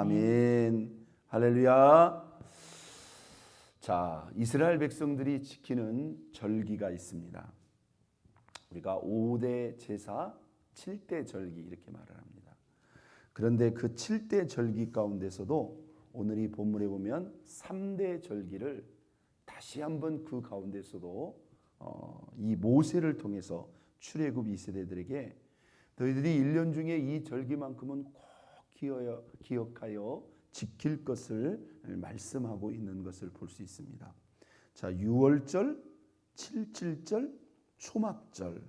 아멘. 할렐루야. 자, 이스라엘 백성들이 지키는 절기가 있습니다. 우리가 5대 제사, 7대 절기 이렇게 말을 합니다. 그런데 그 7대 절기 가운데서도 오늘 이 본문에 보면 3대 절기를 다시 한번 그 가운데서도 이 모세를 통해서 출애굽 2세대들에게 너희들이 1년 중에 이 절기만큼은 꼭 기억하여 지킬 것을 말씀하고 있는 것을 볼 수 있습니다. 자, 6월절, 77절, 초막절.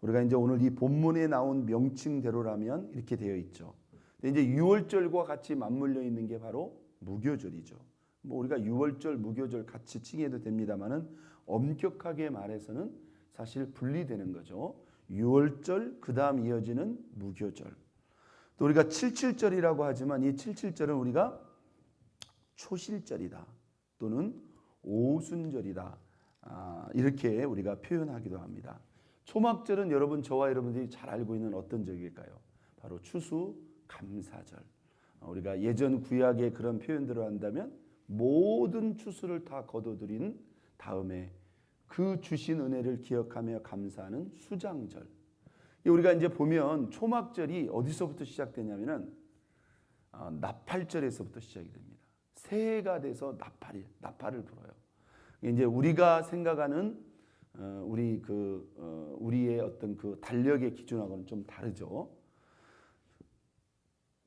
우리가 이제 오늘 이 본문에 나온 명칭대로라면 이렇게 되어 있죠. 근데 이제 6월절과 같이 맞물려 있는 게 바로 무교절이죠. 뭐 우리가 6월절, 무교절 같이 칭해도 됩니다만은 엄격하게 말해서는 사실 분리되는 거죠. 6월절, 그 다음 이어지는 무교절. 또 우리가 77절이라고 하지만 이 77절은 우리가 초실절이다 또는 오순절이다 이렇게 우리가 표현하기도 합니다. 초막절은 여러분, 저와 여러분들이 잘 알고 있는 어떤 절일까요? 바로 추수감사절. 우리가 예전 구약의 그런 표현대로 한다면 모든 추수를 다 거둬들인 다음에 그 주신 은혜를 기억하며 감사하는 수장절. 우리가 이제 보면 초막절이 어디서부터 시작되냐면은 나팔절에서부터 시작이 됩니다. 새해가 돼서 나팔을 불어요. 이제 우리가 생각하는 우리의 어떤 그 달력의 기준하고는 좀 다르죠.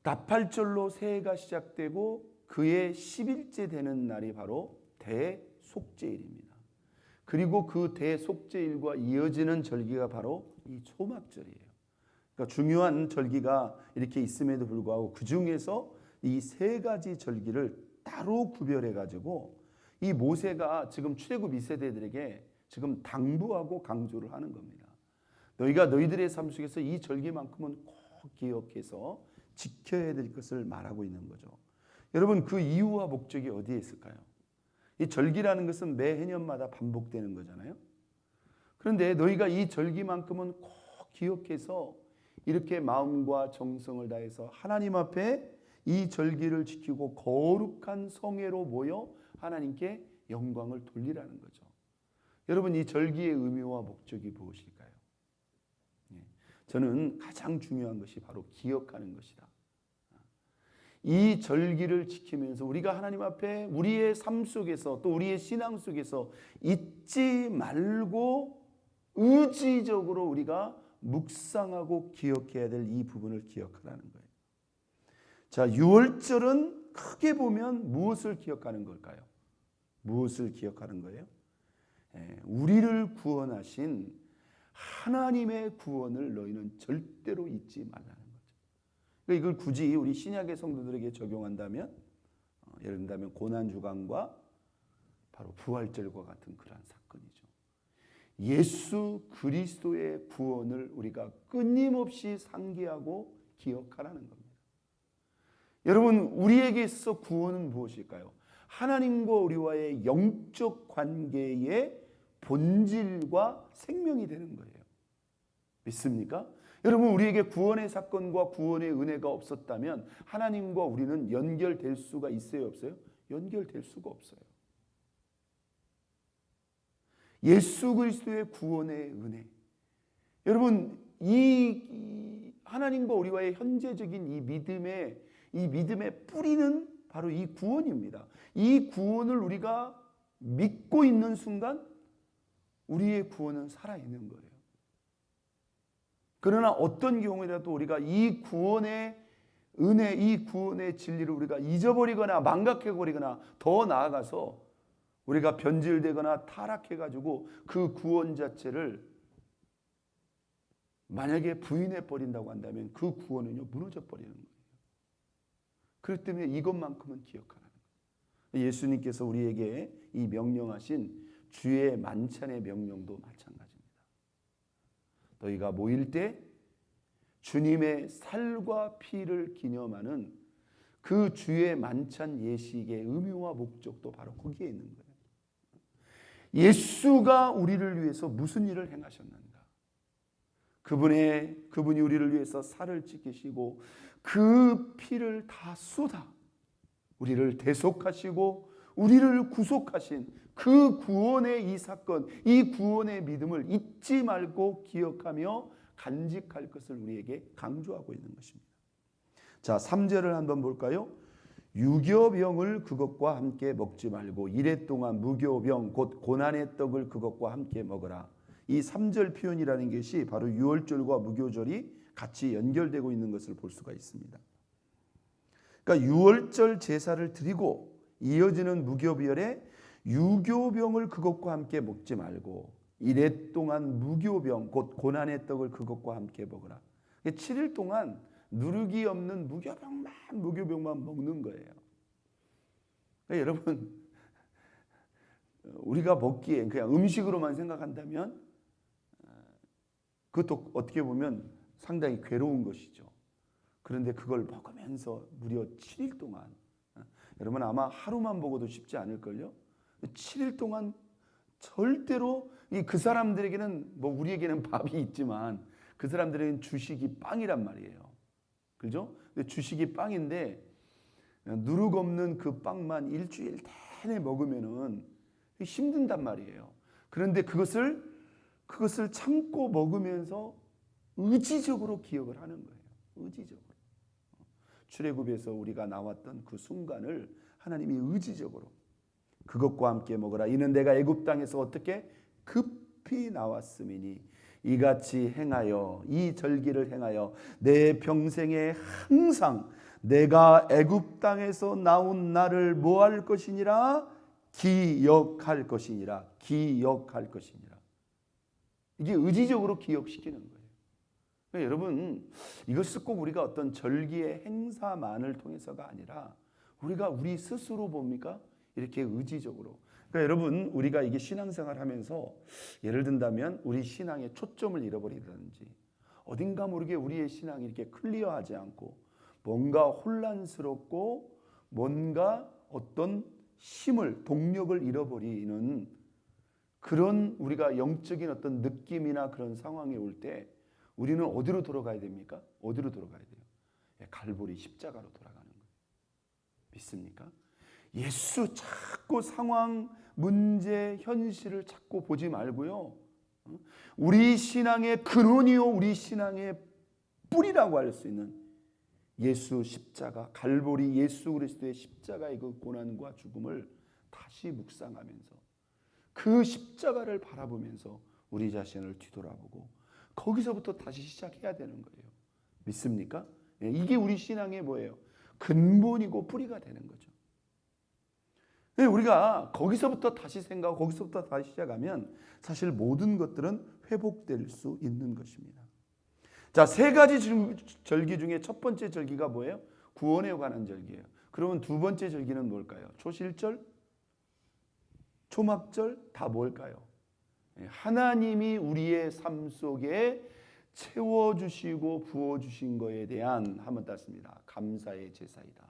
나팔절로 새해가 시작되고 그의 10일째 되는 날이 바로 대속죄일입니다. 그리고 그 대속죄일과 이어지는 절기가 바로 이 초막절이에요. 그러니까 중요한 절기가 이렇게 있음에도 불구하고 그 중에서 이 세 가지 절기를 따로 구별해 가지고 이 모세가 지금 출애굽 2세대들에게 지금 당부하고 강조를 하는 겁니다. 너희가 너희들의 삶 속에서 이 절기만큼은 꼭 기억해서 지켜야 될 것을 말하고 있는 거죠. 여러분, 그 이유와 목적이 어디에 있을까요? 이 절기라는 것은 매해년마다 반복되는 거잖아요. 그런데 너희가 이 절기만큼은 꼭 기억해서 이렇게 마음과 정성을 다해서 하나님 앞에 이 절기를 지키고 거룩한 성회로 모여 하나님께 영광을 돌리라는 거죠. 여러분, 이 절기의 의미와 목적이 무엇일까요? 저는 가장 중요한 것이 바로 기억하는 것이다. 이 절기를 지키면서 우리가 하나님 앞에 우리의 삶 속에서 또 우리의 신앙 속에서 잊지 말고 의지적으로 우리가 묵상하고 기억해야 될 이 부분을 기억하라는 거예요. 자, 6월절은 크게 보면 무엇을 기억하는 걸까요? 무엇을 기억하는 거예요? 우리를 구원하신 하나님의 구원을 너희는 절대로 잊지 말라는 거죠. 이걸 굳이 우리 신약의 성도들에게 적용한다면 예를 든다면 고난주간과 바로 부활절과 같은 그러한 사건이죠. 예수 그리스도의 구원을 우리가 끊임없이 상기하고 기억하라는 겁니다. 여러분, 우리에게 있어 구원은 무엇일까요? 하나님과 우리와의 영적 관계의 본질과 생명이 되는 거예요. 믿습니까? 여러분, 우리에게 구원의 사건과 구원의 은혜가 없었다면 하나님과 우리는 연결될 수가 있어요, 없어요? 연결될 수가 없어요. 예수 그리스도의 구원의 은혜. 여러분, 이 하나님과 우리와의 현재적인 이 믿음의 뿌리는 바로 이 구원입니다. 이 구원을 우리가 믿고 있는 순간 우리의 구원은 살아있는 거예요. 그러나 어떤 경우라도 우리가 이 구원의 은혜, 이 구원의 진리를 우리가 잊어버리거나 망각해버리거나 더 나아가서 우리가 변질되거나 타락해가지고 그 구원 자체를 만약에 부인해버린다고 한다면 그 구원은요, 무너져버리는 거예요. 그렇기 때문에 이것만큼은 기억하라는 거예요. 예수님께서 우리에게 이 명령하신 주의 만찬의 명령도 마찬가지입니다. 너희가 모일 때 주님의 살과 피를 기념하는 그 주의 만찬 예식의 의미와 목적도 바로 거기에 있는 거예요. 예수가 우리를 위해서 무슨 일을 행하셨는가? 그분이 우리를 위해서 살을 찢기시고 그 피를 다 쏟아 우리를 대속하시고 우리를 구속하신 그 구원의 이 사건, 이 구원의 믿음을 잊지 말고 기억하며 간직할 것을 우리에게 강조하고 있는 것입니다. 자, 3절을 한번 볼까요? 유교병을 그것과 함께 먹지 말고 이레 동안 무교병 곧 고난의 떡을 그것과 함께 먹으라. 이 3절 표현이라는 것이 바로 유월절과 무교절이 같이 연결되고 있는 것을 볼 수가 있습니다. 그러니까 유월절 제사를 드리고 이어지는 무교별에 유교병을 그것과 함께 먹지 말고 이레 동안 무교병 곧 고난의 떡을 그것과 함께 먹으라. 7일 동안 누룩이 없는 무교병만 먹는 거예요. 그러니까 여러분, 우리가 먹기에 그냥 음식으로만 생각한다면 그것도 어떻게 보면 상당히 괴로운 것이죠. 그런데 그걸 먹으면서 무려 7일 동안, 여러분 아마 하루만 먹어도 쉽지 않을걸요? 7일 동안 절대로 그 사람들에게는 뭐 우리에게는 밥이 있지만 그 사람들에게는 주식이 빵이란 말이에요. 그죠? 주식이 빵인데 누룩 없는 그 빵만 일주일 내내 먹으면은 힘든단 말이에요. 그런데 그것을 참고 먹으면서 의지적으로 기억을 하는 거예요. 의지적으로. 출애굽에서 우리가 나왔던 그 순간을 하나님이 의지적으로 그것과 함께 먹으라. 이는 내가 애굽 땅에서 어떻게 급히 나왔음이니 이같이 행하여 이 절기를 행하여 내 평생에 항상 내가 애굽 땅에서 나온 나를 뭐 할 것이니라? 기억할 것이니라. 기억할 것이니라. 이게 의지적으로 기억시키는 거예요. 그러니까 여러분, 이것을 꼭 우리가 어떤 절기의 행사만을 통해서가 아니라 우리가 우리 스스로 뭡니까? 이렇게 의지적으로. 그러니까 여러분, 우리가 이게 신앙생활 하면서 예를 든다면 우리 신앙의 초점을 잃어버리든지 어딘가 모르게 우리의 신앙이 이렇게 클리어하지 않고 뭔가 혼란스럽고 뭔가 어떤 힘을, 동력을 잃어버리는 그런 우리가 영적인 어떤 느낌이나 그런 상황이 올 때 우리는 어디로 돌아가야 됩니까? 어디로 돌아가야 돼요? 갈보리 십자가로 돌아가는 거예요. 믿습니까? 예수 자꾸 상황, 문제, 현실을 자꾸 보지 말고요. 우리 신앙의 근원이요, 우리 신앙의 뿌리라고 할 수 있는 예수 십자가, 갈보리 예수 그리스도의 십자가의 그 고난과 죽음을 다시 묵상하면서 그 십자가를 바라보면서 우리 자신을 뒤돌아보고 거기서부터 다시 시작해야 되는 거예요. 믿습니까? 이게 우리 신앙의 뭐예요? 근본이고 뿌리가 되는 거죠. 우리가 거기서부터 다시 생각하고 거기서부터 다시 시작하면 사실 모든 것들은 회복될 수 있는 것입니다. 자, 세 가지 절기 중에 첫 번째 절기가 뭐예요? 구원에 관한 절기예요. 그러면 두 번째 절기는 뭘까요? 초실절, 초막절 다 뭘까요? 하나님이 우리의 삶 속에 채워주시고 부어주신 것에 대한 한번 땄습니다. 감사의 제사이다.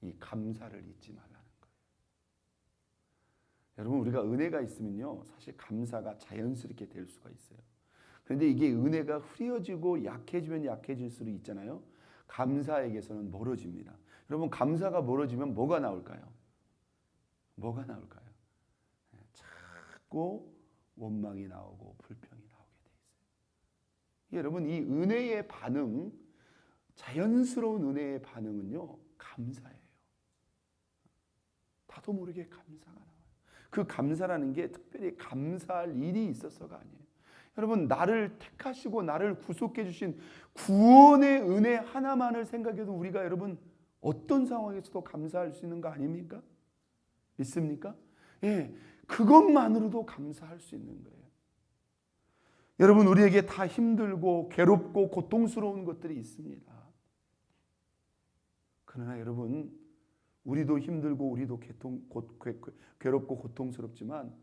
이 감사를 잊지 말라는 거예요. 여러분, 우리가 은혜가 있으면요, 사실 감사가 자연스럽게 될 수가 있어요. 그런데 이게 은혜가 흐려지고 약해지면 약해질수록 있잖아요. 감사에게서는 멀어집니다. 여러분, 감사가 멀어지면 뭐가 나올까요? 뭐가 나올까요? 자꾸 원망이 나오고 불평이 나오게 돼 있어요. 여러분, 이 은혜의 반응, 자연스러운 은혜의 반응은요, 감사예요. 나도 모르게 감사가 나와요. 그 감사라는 게 특별히 감사할 일이 있어서가 아니에요. 여러분, 나를 택하시고 나를 구속해 주신 구원의 은혜 하나만을 생각해도 우리가 여러분 어떤 상황에서도 감사할 수 있는 거 아닙니까? 믿습니까? 예, 그것만으로도 감사할 수 있는 거예요. 여러분, 우리에게 다 힘들고 괴롭고 고통스러운 것들이 있습니다. 그러나 여러분, 우리도 힘들고 우리도 괴롭고 고통스럽지만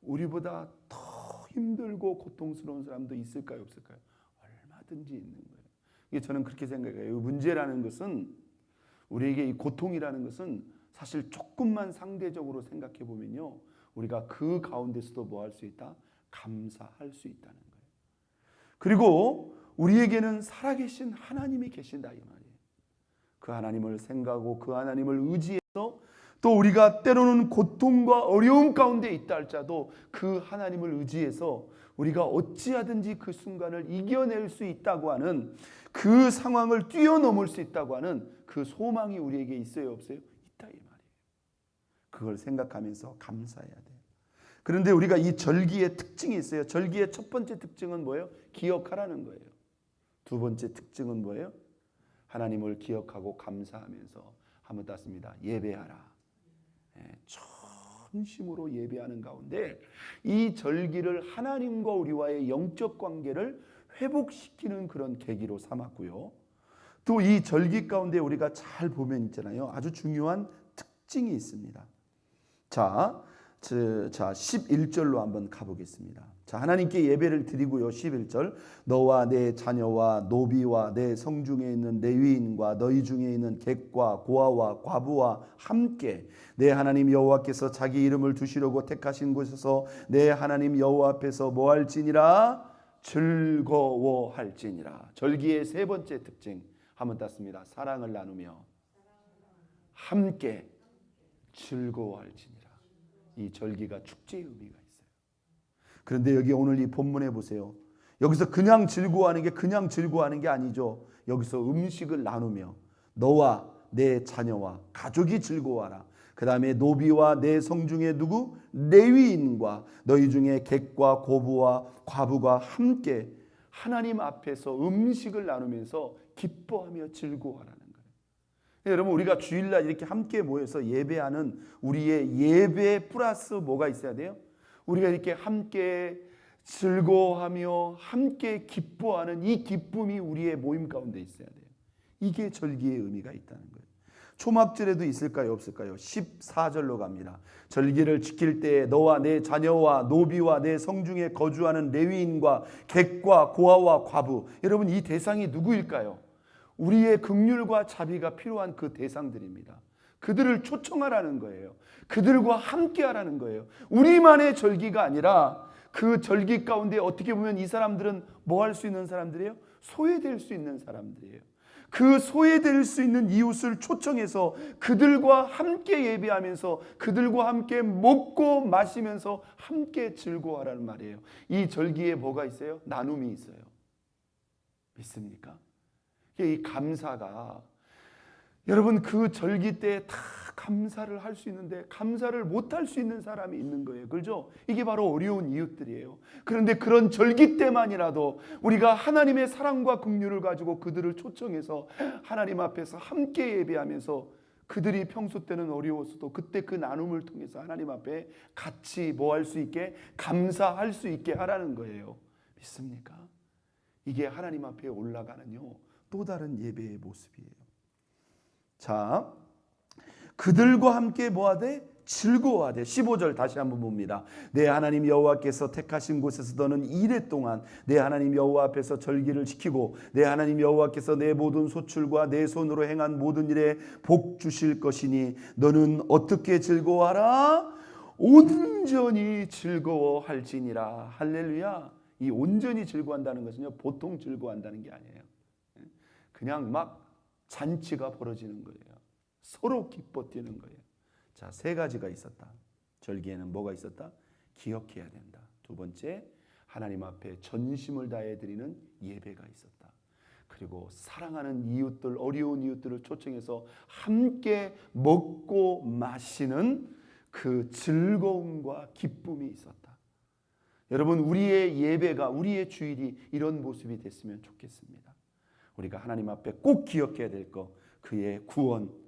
우리보다 더 힘들고 고통스러운 사람도 있을까요, 없을까요? 얼마든지 있는 거예요. 이게 저는 그렇게 생각해요. 문제라는 것은, 우리에게 이 고통이라는 것은 사실 조금만 상대적으로 생각해 보면요, 우리가 그 가운데서도 뭐 할 수 있다? 감사할 수 있다는 거예요. 그리고 우리에게는 살아계신 하나님이 계신다 이 말이에요. 그 하나님을 생각하고 그 하나님을 의지해서 또 우리가 때로는 고통과 어려움 가운데 있다 할지라도 그 하나님을 의지해서 우리가 어찌하든지 그 순간을 이겨낼 수 있다고 하는 그 상황을 뛰어넘을 수 있다고 하는 그 소망이 우리에게 있어요, 없어요? 있다 이 말이에요. 그걸 생각하면서 감사해야 돼요. 그런데 우리가 이 절기의 특징이 있어요. 절기의 첫 번째 특징은 뭐예요? 기억하라는 거예요. 두 번째 특징은 뭐예요? 하나님을 기억하고 감사하면서 한번 땄습니다. 예배하라. 전심으로 예배하는 가운데 이 절기를 하나님과 우리와의 영적 관계를 회복시키는 그런 계기로 삼았고요. 또 이 절기 가운데 우리가 잘 보면 있잖아요. 아주 중요한 특징이 있습니다. 자 11절로 한번 가보겠습니다. 자, 하나님께 예배를 드리고요. 11절 너와 내 자녀와 노비와 내 성중에 있는 레위인과 너희 중에 있는 객과 고아와 과부와 함께 내 하나님 여호와께서 자기 이름을 두시려고 택하신 곳에서 내 하나님 여호와 앞에서 뭐할지니라? 즐거워할지니라. 절기의 세 번째 특징 한번 땄습니다. 사랑을 나누며 함께 즐거워할지니라. 이 절기가 축제의 의미가 있어요. 그런데 여기 오늘 이 본문에 보세요. 여기서 그냥 즐거워하는 게 그냥 즐거워하는 게 아니죠. 여기서 음식을 나누며 너와 내 자녀와 가족이 즐거워하라. 그 다음에 노비와 내 성중에 누구? 레위인과 너희 중에 객과 고부와 과부가 함께 하나님 앞에서 음식을 나누면서 기뻐하며 즐거워하라는 거예요. 여러분 우리가 주일날 이렇게 함께 모여서 예배하는 우리의 예배 플러스 뭐가 있어야 돼요? 우리가 이렇게 함께 즐거워하며 함께 기뻐하는 이 기쁨이 우리의 모임 가운데 있어야 돼요. 이게 절기의 의미가 있다는 거예요. 초막절에도 있을까요? 없을까요? 14절로 갑니다. 절기를 지킬 때 너와 내 자녀와 노비와 내 성중에 거주하는 레위인과 객과 고아와 과부. 여러분 이 대상이 누구일까요? 우리의 긍휼과 자비가 필요한 그 대상들입니다. 그들을 초청하라는 거예요. 그들과 함께 하라는 거예요. 우리만의 절기가 아니라 그 절기 가운데 어떻게 보면 이 사람들은 뭐 할 수 있는 사람들이에요? 소외될 수 있는 사람들이에요. 그 소외될 수 있는 이웃을 초청해서 그들과 함께 예배하면서 그들과 함께 먹고 마시면서 함께 즐거워하라는 말이에요. 이 절기에 뭐가 있어요? 나눔이 있어요. 믿습니까? 이 감사가 여러분 그 절기 때 다 감사를 할 수 있는데 감사를 못 할 수 있는 사람이 있는 거예요. 그렇죠? 이게 바로 어려운 이웃들이에요. 그런데 그런 절기 때만이라도 우리가 하나님의 사랑과 긍휼을 가지고 그들을 초청해서 하나님 앞에서 함께 예배하면서 그들이 평소 때는 어려웠어도 그때 그 나눔을 통해서 하나님 앞에 같이 뭐 할 수 있게 감사할 수 있게 하라는 거예요. 믿습니까? 이게 하나님 앞에 올라가는요 또 다른 예배의 모습이에요. 자, 그들과 함께 뭐하되? 즐거워하되. 15절 다시 한번 봅니다. 내 하나님 여호와께서 택하신 곳에서 너는 이레 동안 내 하나님 여호와 앞에서 절기를 지키고 내 하나님 여호와께서 내 모든 소출과 내 손으로 행한 모든 일에 복 주실 것이니 너는 어떻게 즐거워하라? 온전히 즐거워할지니라. 할렐루야. 이 온전히 즐거워한다는 것은요 보통 즐거워한다는 게 아니에요. 그냥 막 잔치가 벌어지는 거예요. 서로 기뻐 뛰는 거예요. 자, 세 가지가 있었다. 절기에는 뭐가 있었다? 기억해야 된다. 두 번째, 하나님 앞에 전심을 다해 드리는 예배가 있었다. 그리고 사랑하는 이웃들, 어려운 이웃들을 초청해서 함께 먹고 마시는 그 즐거움과 기쁨이 있었다. 여러분, 우리의 예배가, 우리의 주일이 이런 모습이 됐으면 좋겠습니다. 우리가 하나님 앞에 꼭 기억해야 될 것, 그의 구원,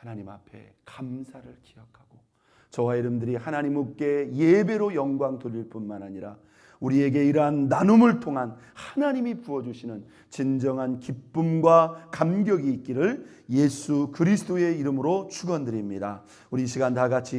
하나님 앞에 감사를 기억하고 저와 여러분들이 하나님께 예배로 영광 돌릴 뿐만 아니라 우리에게 이러한 나눔을 통한 하나님이 부어주시는 진정한 기쁨과 감격이 있기를 예수 그리스도의 이름으로 축원드립니다. 우리 이 시간 다 같이